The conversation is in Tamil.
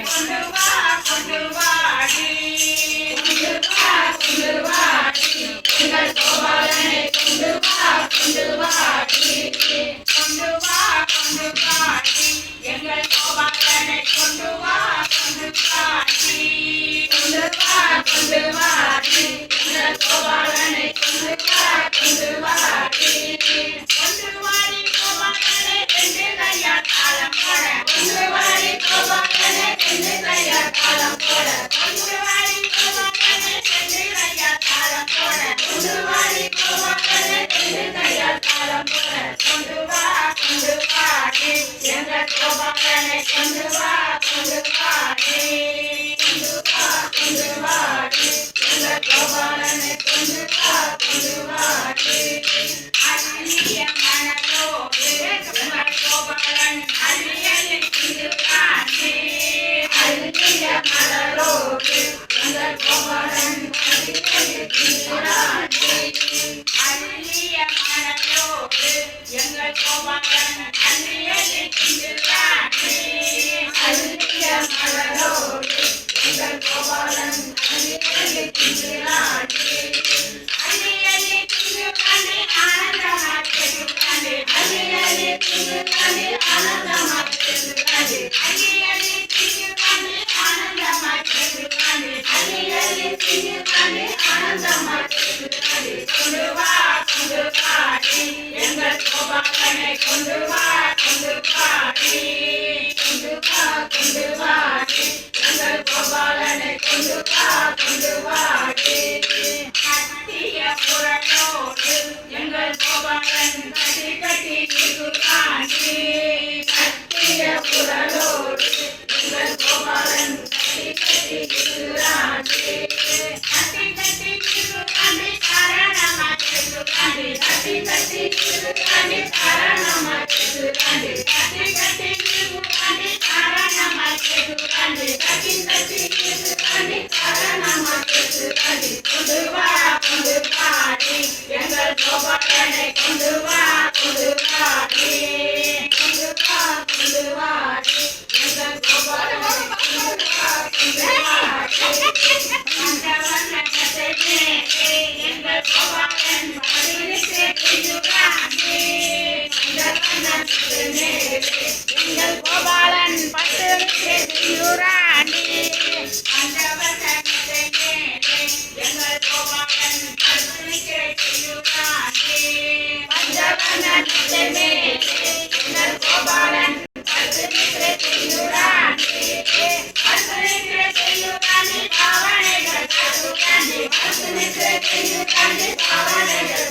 கொண்டு வாடி எங்கள் கோபாலனை கொண்டு வாடி எங்கள் கோபாலனை கொண்டு வாடி எங்கள் கோபாலனை கொண்டு வாடி கோபாலனை ரெண்டு கையா தாளம் போட கோபாலனை ரெண்டு கையா தாளம் போட கோபாலனை ரெண்டு கையா தாளம் போட கோபாலனை ரெண்டு கையா தாளம் போட கொண்டு வாடி எங்கள் கோபாலனை கொண்டு வாடி எங்கள் கோபாலனை கொண்டு வாடி அரிய மனதோடு எங்கள் கோபாலன் அரியனை திருவாடி அரிய மலரோடு எங்கள் கோபாலன் அரியனை திருவாடி அரிய மனதோடு எங்கள் கோபாலன் அரியனை திருவாடி அரிய மலரோடு எங்கள் கோபாலன் அரியனை திருவாடி அரியனை திருவாடி ஆனந்தமாக திருவாடி அரியனை திருவாடி ஆனந்தமாக திருவாடி அரியனை திருவாடி ஆனந்தமாக திருவாடி அரியனை திருவாடி ஆனந்தமாக திருவாடி கொண்டு வாடி எங்கள் கோபாலனை கொண்டு வாடி எங்கள் கோபாலனை கொண்டு வாடி அத்திய புறனோடு எங்கள் கோபாலன் கட்டி திருவாண்டி அத்திய புறனோடு எங்கள் கோபாலன் கட்டி திருவாண்டி கட்டி திருவாண்டி காரணமா திருவாண்டி கட்டி திருவாண்டி காரணமா திருவாண்டி கட்டி திருவாண்டி காரணமா திருவாண்டி கட்டி திருவாண்டி காரணமா திருவாண்டி கொண்டு வாடி எங்கள் கோபாலனை கொண்டு வாடி எங்கள் கோபாலனை எங்கள் கோபாலன் எங்கள் கோபாலன் பட்டு யூராண்டி எங்கள் கோபாலன் எங்கள் கோபாலன் பாவனைகள்